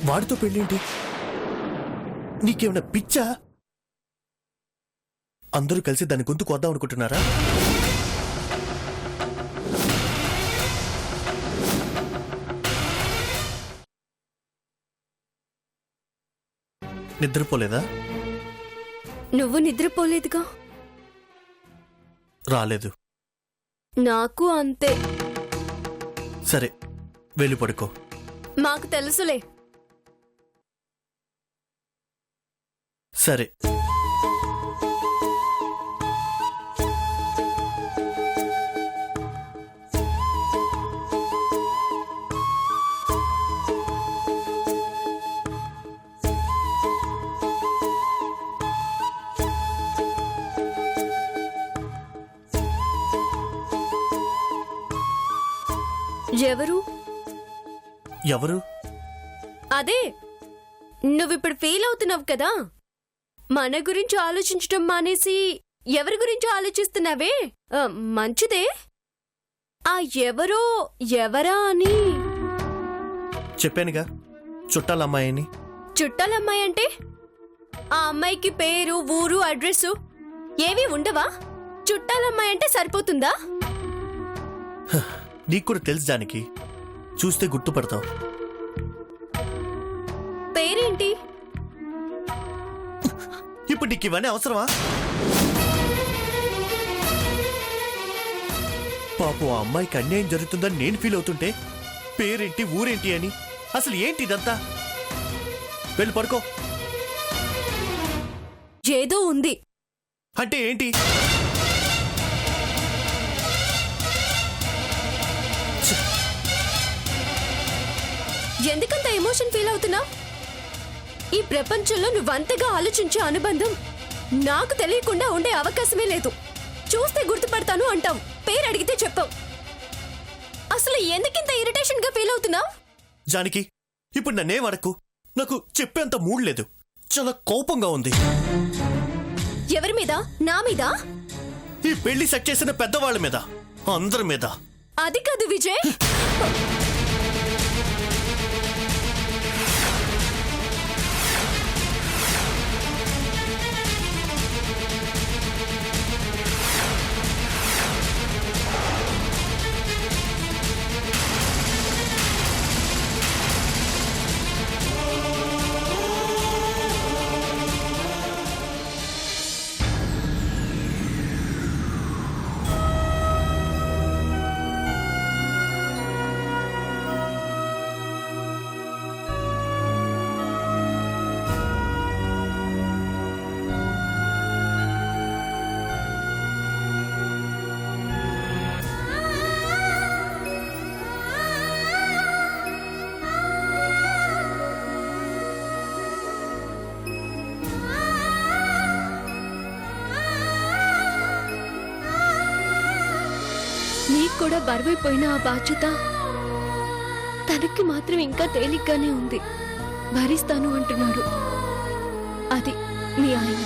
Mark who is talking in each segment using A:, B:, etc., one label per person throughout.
A: వాడితో పెళ్ళేంటి? నీకేమైనా పిచ్చా? అందరూ కలిసి దాని గొంతు కొద్దాం అనుకుంటున్నారా? నిద్రపోలేదా?
B: నువ్వు నిద్రపోలేదుగా.
A: రాలేదు.
B: నాకు అంతే.
A: సరే వెళ్ళి పడుకో.
B: మాకు తెలుసులే.
A: సరే.
B: ఎవరు?
A: ఎవరు?
B: అదే నువ్విప్పుడు ఫీల్ అవుతున్నావు కదా. మన గురించి ఆలోచించటం మానేసి ఎవరి గురించి ఆలోచిస్తున్నావే? మంచిదే. ఆ ఎవరో ఎవరా అని
A: చెప్పానుగా, చుట్టాలమ్మాయి అని.
B: చుట్టాలమ్మాయి అంటే ఆ అమ్మాయికి పేరు, ఊరు, అడ్రస్సు ఏవీ ఉండవా? చుట్టాలమ్మాయి అంటే సరిపోతుందా?
A: నీకు కూడా తెలుసు జానకి, చూస్తే గుర్తుపడతావు.
B: పేరేంటి?
A: ఇప్పుడు నీకు ఇవన్నీ అవసరమా? పాపం ఆ అమ్మాయికి అన్యాయం జరుగుతుందని నేను ఫీల్ అవుతుంటే పేరేంటి, ఊరేంటి అని. అసలు ఏంటి ఇదంతా? వెళ్ళి పడుకో.
B: ఏదో ఉంది.
A: అంటే ఏంటి?
B: ఎందుకంత ఎమోషన్ ఫీల్ అవుతున్నావు? ఈ ప్రపంచంలో నువ్వంతగా ఆలోచించే అనుబంధం నాకు తెలియకుండా ఉండే అవకాశమే లేదు. చూస్తే గుర్తుపడతాను అంటావు, పేరు అడిగితే చెప్పావు. అసలు ఎందుకింత ఇరిటేషన్ గా ఫీల్ అవుతున్నావు?
A: జానకి, ఇప్పుడు నన్నేం అడకు. నాకు చెప్పేంత మూడ్ లేదు. చాలా కోపంగా ఉంది.
B: ఎవరి మీద? నా మీద?
A: ఈ పెళ్లి సెట్ చేసిన పెద్దవాళ్ళ మీద, అందరి మీద.
B: అది కాదు విజయ్. నీకు కూడా బరువైపోయిన ఆ బాధ్యత తనకి మాత్రం ఇంకా తేలిగ్గానే ఉంది. భరిస్తాను అంటున్నాడు. అది మీ ఆయన.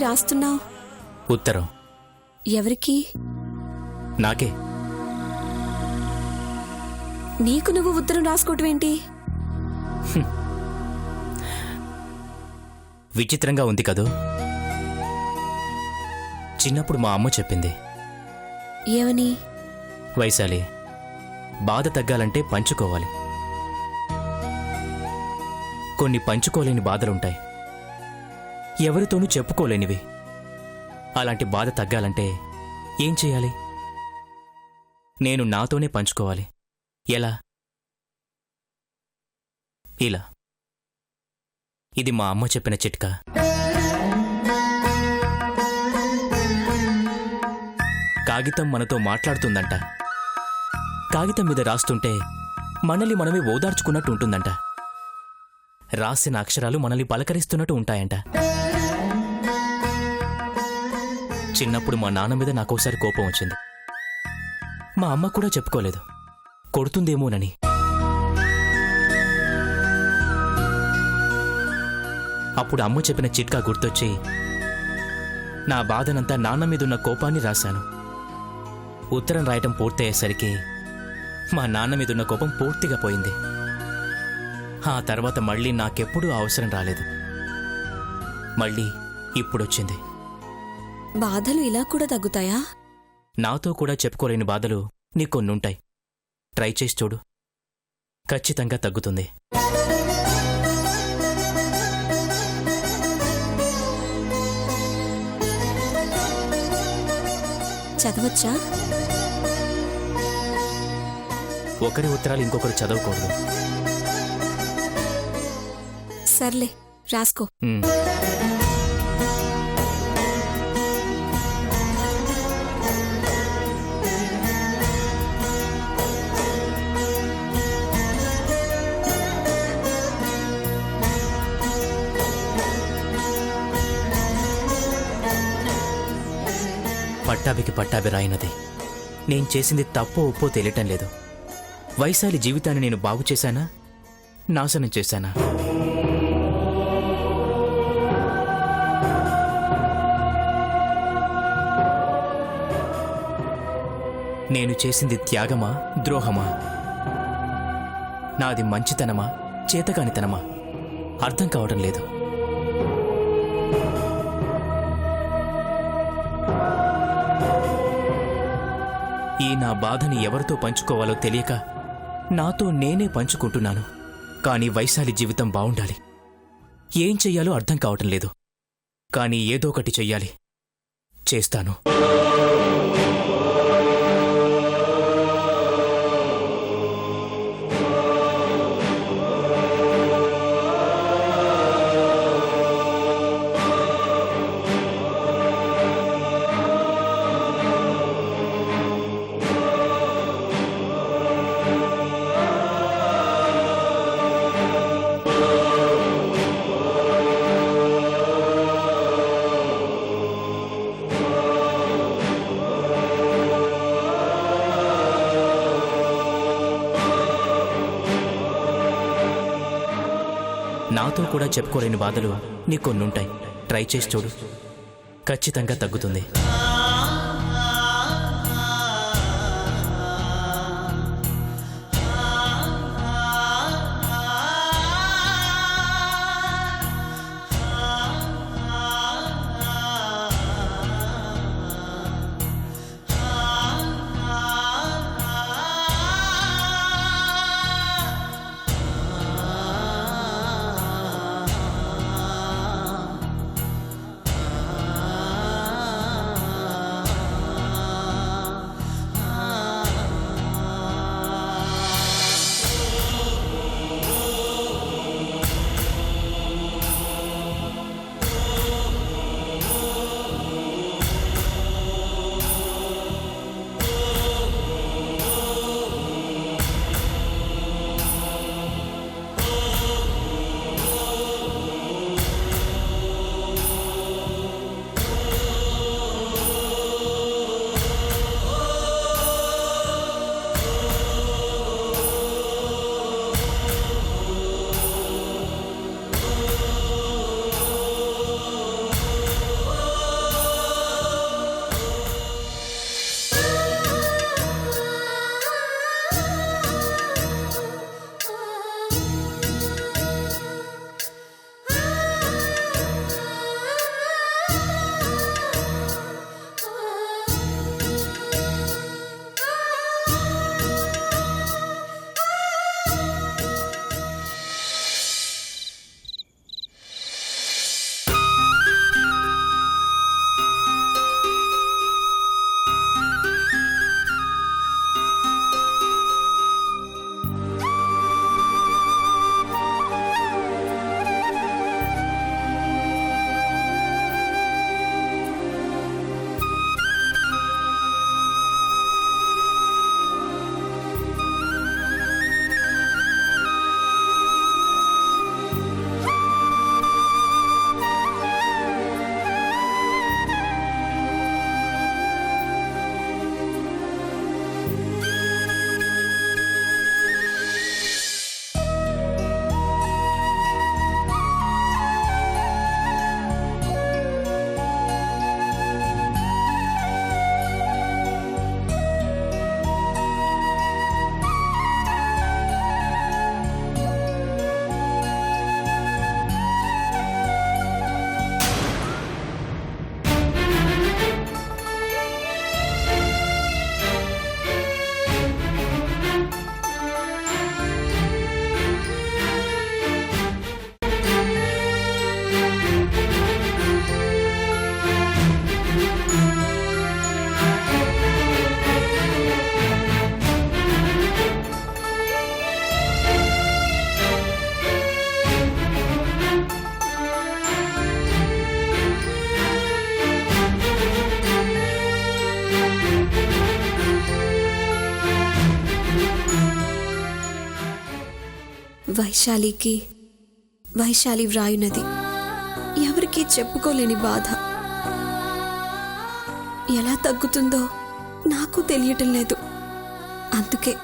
B: రాస్తున్నావు?
A: ఉత్తరం.
B: ఎవరికి?
A: నాకే.
B: నీకు నువ్వు ఉత్తరం రాసుకోవటం ఏంటి?
A: విచిత్రంగా ఉంది కదూ. చిన్నప్పుడు మా అమ్మ చెప్పింది.
B: ఏమని?
A: వైశాలి, బాధ తగ్గాలంటే పంచుకోవాలి. కొన్ని పంచుకోలేని బాధలుంటాయి, ఎవరితోనూ చెప్పుకోలేనివి. అలాంటి బాధ తగ్గాలంటే ఏం చేయాలి? నేను నాతోనే పంచుకోవాలి. ఎలా? ఇలా. ఇది మా అమ్మ చెప్పిన చిట్కా. కాగితం మనతో మాట్లాడుతుందంట. కాగితం మీద రాస్తుంటే మనల్ని మనమే ఓదార్చుకున్నట్టు ఉంటుందంట. రాసిన అక్షరాలు మనల్ని పలకరిస్తున్నట్టు ఉంటాయంట. చిన్నప్పుడు మా నాన్న మీద నాకోసారి కోపం వచ్చింది. మా అమ్మ కూడా చెప్పుకోలేదు, కొడుతుందేమోనని. అప్పుడు అమ్మ చెప్పిన చిట్కా గుర్తొచ్చి నా బాధనంతా నాన్న మీదున్న కోపాన్ని రాశాను. ఉత్తరం రాయటం పూర్తయ్యేసరికి మా నాన్న మీదున్న కోపం పూర్తిగా పోయింది. ఆ తర్వాత మళ్ళీ నాకెప్పుడూ అవసరం రాలేదు. మళ్ళీ ఇప్పుడొచ్చింది.
B: బాధలు ఇలా కూడా తగ్గుతాయా?
A: నాతో కూడా చెప్పుకోలేని బాధలు నీకొన్నుంటాయి. ట్రై చేసి చూడు, ఖచ్చితంగా తగ్గుతుంది.
B: చదవచ్చా?
A: ఒకరి ఉత్తరాలు ఇంకొకరు చదవకూడదు.
B: సర్లే, రాసుకో.
A: పట్టాభికి పట్టాభి రాయినది. నేను చేసింది తప్పో ఒప్పో తెలియటం లేదు. వైశాలి జీవితాన్ని నేను బాగు చేశానా, నాశనం చేశానా? నేను చేసింది త్యాగమా, ద్రోహమా? నాది మంచితనమా, చేతకానితనమా? అర్థం కావడం లేదు. ఈ నా బాధని ఎవరితో పంచుకోవాలో తెలియక నాతో నేనే పంచుకుంటున్నాను. కానీ వైశాలి జీవితం బావుండాలి. ఏం చెయ్యాలో అర్థం కావటం లేదు. కానీ ఏదో ఒకటి చెయ్యాలి. చేస్తాను. నాతో కూడా చెప్పుకోలేని బాధలు నీకొన్నుంటాయి. ట్రై చేసి చూడు, ఖచ్చితంగా తగ్గుతుంది.
C: వైశాలి వ్రాయునది ఎవరికీ చెప్పుకోలేని బాధ. ఎలా తగ్గుతుందో నాకు తెలియటం లేదు. అందుకే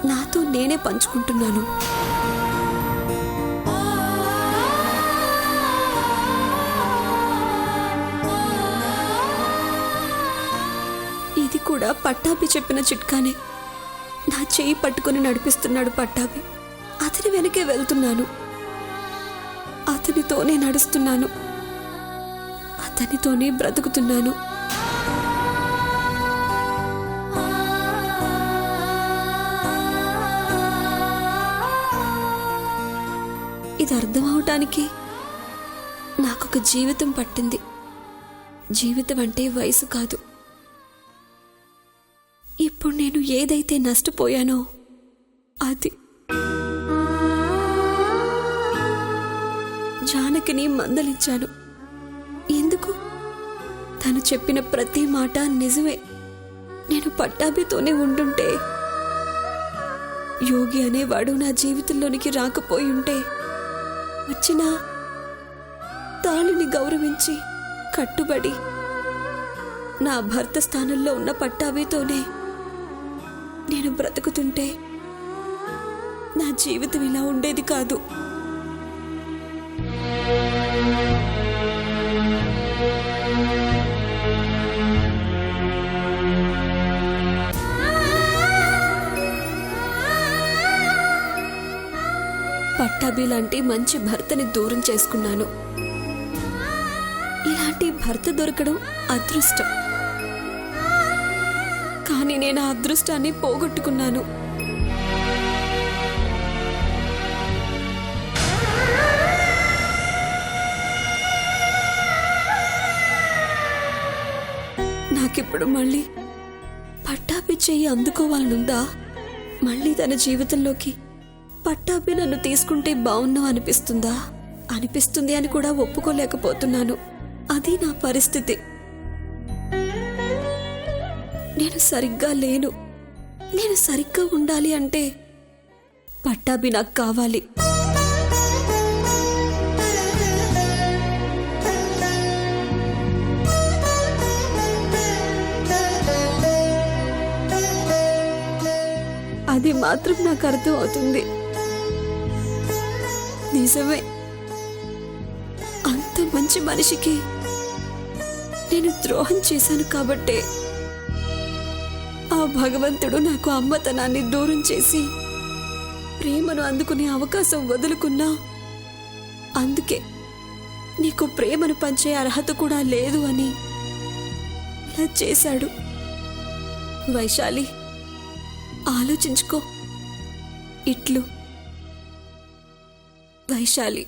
C: నాతో నేనే పంచుకుంటున్నాను. ఇది కూడా పట్టాభి చెప్పిన చిట్కానే. నా చేయి పట్టుకుని నడిపిస్తున్నాడు పట్టాభి. అతని వెనకే వెళ్తున్నాను. అతనితోనే నడుస్తున్నాను. అతనితోనే బ్రతుకుతున్నాను. ఇది అర్థం అవటానికి నాకొక జీవితం పట్టింది. జీవితం అంటే వయసు కాదు. ఇప్పుడు నేను ఏదైతే నష్టపోయానో అది. జానకిని మందలించాను. ఎందుకు? తను చెప్పిన ప్రతి మాట నిజమే. నేను పట్టాభితోనే ఉండుంటే, యోగి అనేవాడు నా జీవితంలోనికి రాకపోయి ఉంటే, వచ్చిన తాళిని గౌరవించి కట్టుబడి నా భర్త స్థానంలో ఉన్న పట్టాభితోనే నేను బ్రతుకుతుంటే నా జీవితం ఇలా ఉండేది కాదు. పట్టాభి లాంటి మంచి భర్తని దూరం చేసుకున్నాను. ఇలాంటి భర్త దొరకడం అదృష్టం. కానీ నేను ఆ అదృష్టాన్ని పోగొట్టుకున్నాను. నాకిప్పుడు మళ్ళీ పట్టాభి చెయ్యి అందుకోవాలనుందా? మళ్ళీ తన జీవితంలోకి పట్టాభి నన్ను తీసుకుంటే బాగున్నావు అనిపిస్తుంది అని కూడా ఒప్పుకోలేకపోతున్నాను. అది నా పరిస్థితి. నేను సరిగ్గా లేను. నేను సరిగ్గా ఉండాలి అంటే పట్టాభి నాకు కావాలి. అది మాత్రం నాకు అర్థం అవుతుంది. నిజమే, అంత మంచి మనిషికి నేను ద్రోహం చేశాను కాబట్టే ఆ భగవంతుడు నాకు అమ్మతనాన్ని దూరం చేసి ప్రేమను అందుకునే అవకాశం వదులుకున్నా. అందుకే నీకు ప్రేమను పంచే అర్హత కూడా లేదు అని ఇలా చేశాడు. వైశాలి, ఆలోచించుకో. ఇట్లు వైశాలి.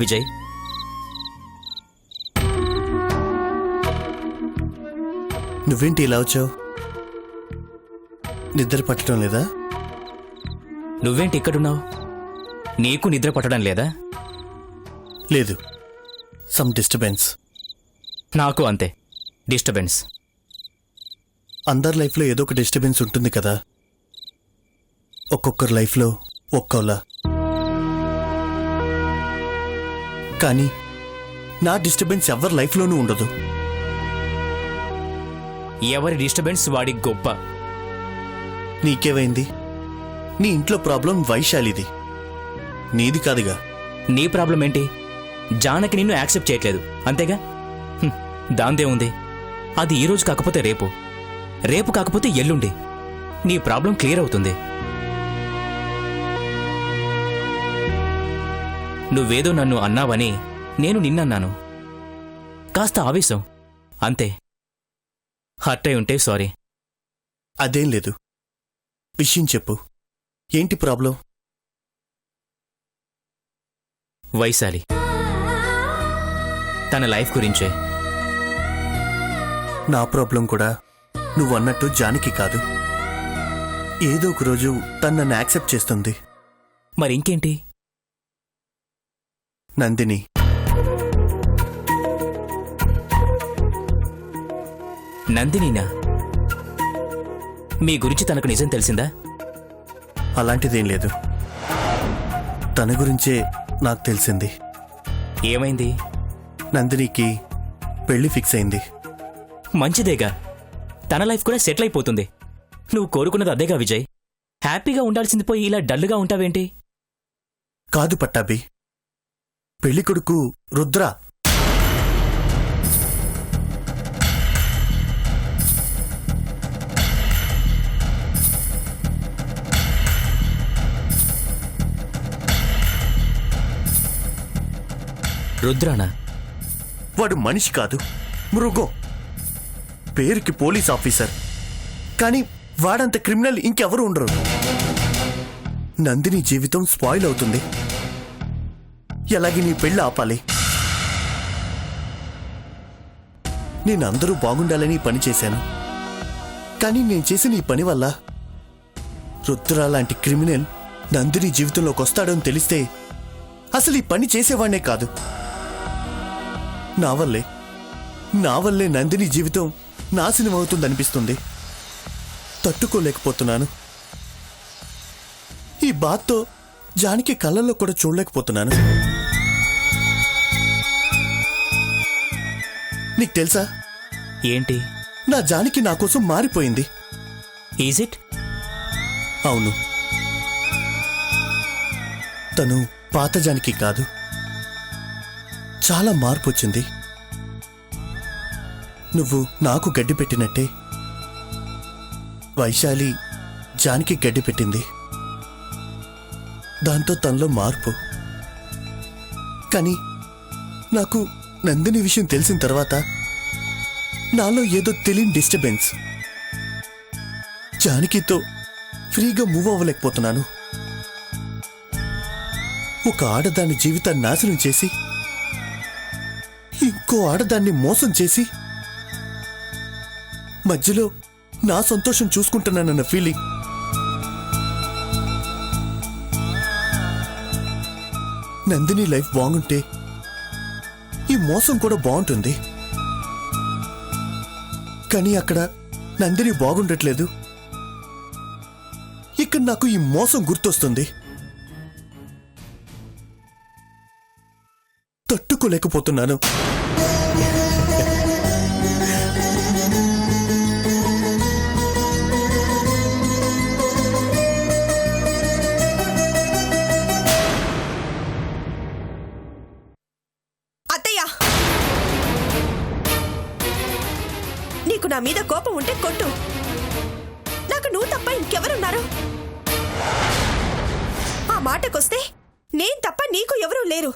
A: విజయ్,
D: నువ్వేంటి ఇలా వచ్చావు? నిద్ర పట్టడం లేదా?
A: నువ్వేంటి ఇక్కడున్నావు? నీకు నిద్ర పట్టడం లేదా?
D: లేదు, సమ్ డిస్టర్బెన్స్.
A: నాకు అంతే, డిస్టర్బెన్స్.
D: అందరి లైఫ్లో ఏదో ఒక డిస్టర్బెన్స్ ఉంటుంది కదా. ఒక్కొక్కరి లైఫ్లో ఒక్కోలా. కానీ నా డిస్టర్బెన్స్ ఎవరి లైఫ్లోనూ ఉండదు.
A: ఎవరి డిస్టర్బెన్స్ వాడి గొప్ప.
D: నీకేమైంది? నీ ఇంట్లో ప్రాబ్లం వైశాలిది, నీది కాదుగా.
A: నీ ప్రాబ్లం ఏంటి? జానకి నిన్ను యాక్సెప్ట్ చేయట్లేదు, అంతేగా? దాందే ఉంది. అది ఈ రోజు కాకపోతే రేపు, రేపు కాకపోతే ఎల్లుండి నీ ప్రాబ్లం క్లియర్ అవుతుంది. నువ్వేదో నన్ను అన్నావని నేను నిన్నన్నాను. కాస్త ఆవేశం అంతే. హర్ట్ అయి ఉంటే సారీ.
D: అదేం లేదు, విషయం చెప్పు. ఏంటి ప్రాబ్లం?
A: వైశాలి, తన లైఫ్ గురించే.
D: నా ప్రాబ్లం కూడా నువ్వన్నట్టు జానకి కాదు. ఏదో ఒక రోజు తను నన్ను యాక్సెప్ట్ చేస్తుంది.
A: మరి ఇంకేంటి?
D: నందిని.
A: నందినీనా? మీ గురించి తనకు నిజం తెలిసిందా?
D: అలాంటిదేం లేదు, తన గురించే నాకు తెలిసింది.
A: ఏమైంది?
D: నందినికి పెళ్లి ఫిక్స్ అయింది.
A: మంచిదేగా, తన లైఫ్ కూడా సెటిల్ అయిపోతుంది. నువ్వు కోరుకున్నది అదేగా విజయ్. హ్యాపీగా ఉండాల్సింది పోయి ఇలా డల్లుగా ఉంటావేంటి?
D: కాదు పట్టాభి, పెళ్లి కొడుకు రుద్ర.
A: రుద్రానా?
D: వాడు మనిషి కాదు, మృగం. పేరుకి పోలీస్ ఆఫీసర్, కానీ వాడంత క్రిమినల్ ఇంకెవరు ఉండరు. నందిని జీవితం స్పాయిల్ అవుతుంది. ఎలాగే నీ పెళ్ళి ఆపాలి? నేను అందరూ బాగుండాలని పని చేశాను, కానీ నేను చేసిన ఈ పని వల్ల రుద్ర లాంటి క్రిమినల్ నందిని జీవితంలోకి వస్తాడని తెలిస్తే అసలు ఈ పని చేసేవాణ్ణే కాదు. నా వల్లే నందిని జీవితం నాశనం అవుతుందనిపిస్తుంది. తట్టుకోలేకపోతున్నాను. ఈ బాధతో జానకి కళ్ళల్లో కూడా చూడలేకపోతున్నాను. నీకు తెలుసా,
A: ఏంటి?
D: నా జానకి నా కోసం మారిపోయింది.
A: Is it?
D: అవును, తను పాత జానకి కాదు, చాలా మార్పు వచ్చింది. నువ్వు నాకు గడ్డి పెట్టినట్టే వైశాలి జానకి గడ్డి పెట్టింది. దాంతో తనలో మార్పు. కానీ నాకు నందిని విషయం తెలిసిన తర్వాత నాలో ఏదో తెలియని డిస్టర్బెన్స్. జానకితో ఫ్రీగా మూవ్ అవ్వలేకపోతున్నాను. ఒక ఆడదాని జీవితాన్ని నాశనం చేసి ఇంకో ఆడదాన్ని మోసం చేసి మధ్యలో నా సంతోషం చూసుకుంటున్నానన్న ఫీలింగ్. నందిని లైఫ్ బాగుంటే ఈ మోసం కూడా బాగుంటుంది. కానీ అక్కడ నందిని బాగుండట్లేదు. ఇక్కడ నాకు ఈ మోసం గుర్తొస్తుంది. తట్టుకోలేకపోతున్నాను.
E: అత్తయ్య, నీకు నా మీద కోపం ఉంటే కొట్టు. నాకు నువ్వు తప్ప ఇంకెవరున్నారు? ఆ మాటకొస్తే నేను తప్ప నీకు ఎవరూ లేరు.